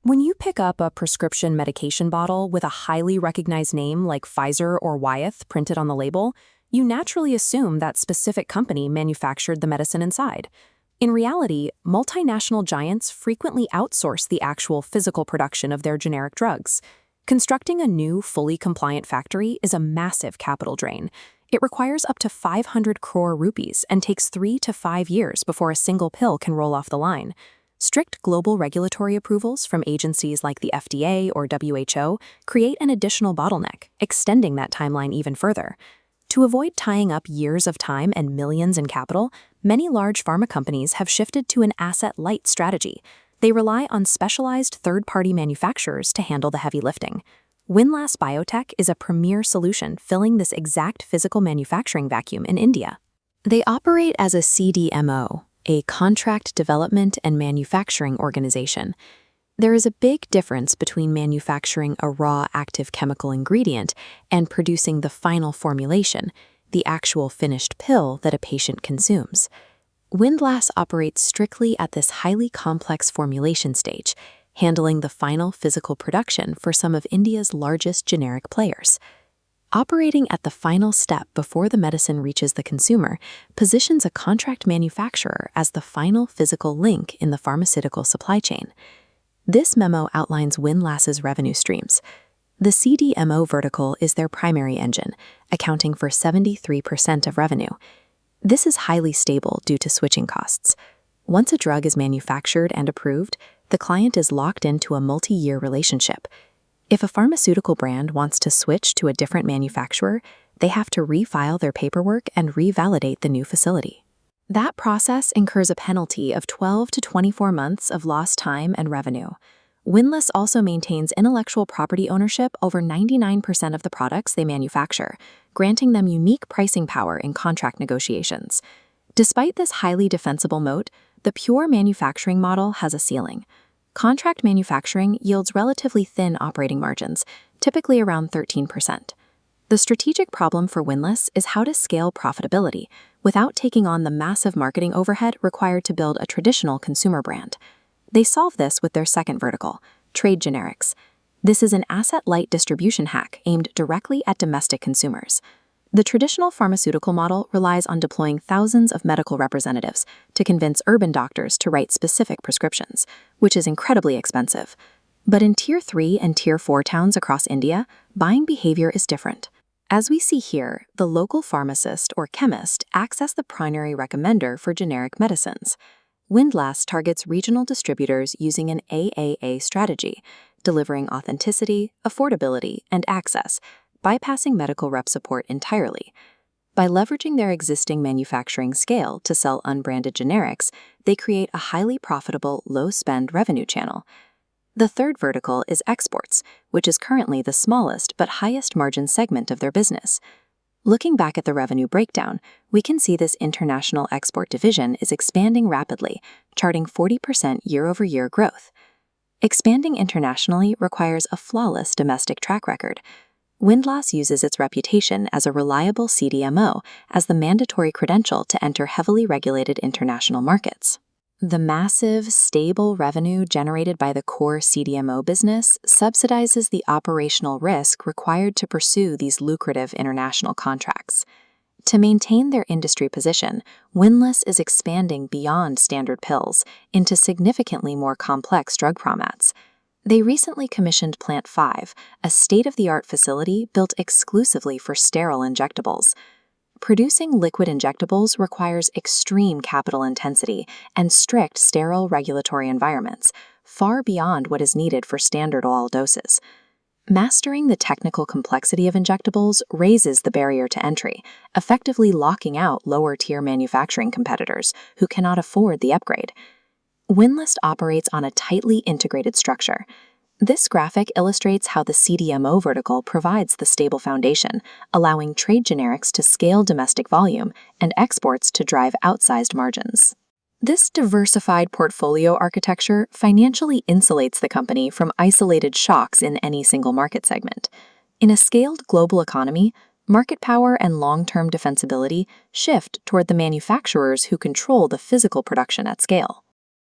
When you pick up a prescription medication bottle with a highly recognized name like Pfizer or Wyeth printed on the label, you naturally assume that specific company manufactured the medicine inside. In reality, multinational giants frequently outsource the actual physical production of their generic drugs. Constructing a new, fully compliant factory is a massive capital drain. It requires up to 500 crore rupees and takes 3 to 5 years before a single pill can roll off the line. Strict global regulatory approvals from agencies like the FDA or WHO create an additional bottleneck, extending that timeline even further. To avoid tying up years of time and millions in capital, many large pharma companies have shifted to an asset-light strategy. They rely on specialized third-party manufacturers to handle the heavy lifting. Windlas Biotech is a premier solution filling this exact physical manufacturing vacuum in India. They operate as a CDMO, a contract development and manufacturing organization. There is a big difference between manufacturing a raw active chemical ingredient and producing the final formulation, the actual finished pill that a patient consumes. Windlas operates strictly at this highly complex formulation stage, handling the final physical production for some of India's largest generic players. Operating at the final step before the medicine reaches the consumer positions a contract manufacturer as the final physical link in the pharmaceutical supply chain. This memo outlines Windlas's revenue streams. The CDMO vertical is their primary engine, accounting for 73% of revenue. This is highly stable due to switching costs. Once a drug is manufactured and approved, the client is locked into a multi-year relationship. If a pharmaceutical brand wants to switch to a different manufacturer, they have to refile their paperwork and revalidate the new facility. That process incurs a penalty of 12 to 24 months of lost time and revenue. Windlas also maintains intellectual property ownership over 99% of the products they manufacture, granting them unique pricing power in contract negotiations. Despite this highly defensible moat, the pure manufacturing model has a ceiling. Contract manufacturing yields relatively thin operating margins, typically around 13%. The strategic problem for Windlas is how to scale profitability without taking on the massive marketing overhead required to build a traditional consumer brand. They solve this with their second vertical, trade generics. This is an asset-light distribution hack aimed directly at domestic consumers. The traditional pharmaceutical model relies on deploying thousands of medical representatives to convince urban doctors to write specific prescriptions, which is incredibly expensive. But in Tier 3 and Tier 4 towns across India, buying behavior is different. As we see here, the local pharmacist or chemist acts as the primary recommender for generic medicines. Windlas targets regional distributors using an AAA strategy, delivering authenticity, affordability, and access, bypassing medical rep support entirely. By leveraging their existing manufacturing scale to sell unbranded generics, they create a highly profitable, low-spend revenue channel. The third vertical is exports, which is currently the smallest but highest margin segment of their business. Looking back at the revenue breakdown, we can see this international export division is expanding rapidly, charting 40% year-over-year growth. Expanding internationally requires a flawless domestic track record. Windlas uses its reputation as a reliable CDMO as the mandatory credential to enter heavily regulated international markets. The massive, stable revenue generated by the core CDMO business subsidizes the operational risk required to pursue these lucrative international contracts. To maintain their industry position, Windlas is expanding beyond standard pills into significantly more complex drug formats. They recently commissioned Plant 5, a state-of-the-art facility built exclusively for sterile injectables. Producing liquid injectables requires extreme capital intensity and strict sterile regulatory environments, far beyond what is needed for standard oral doses. Mastering the technical complexity of injectables raises the barrier to entry, effectively locking out lower-tier manufacturing competitors who cannot afford the upgrade. Windlas operates on a tightly integrated structure. This graphic illustrates how the CDMO vertical provides the stable foundation, allowing trade generics to scale domestic volume and exports to drive outsized margins. This diversified portfolio architecture financially insulates the company from isolated shocks in any single market segment. In a scaled global economy, market power and long-term defensibility shift toward the manufacturers who control the physical production at scale.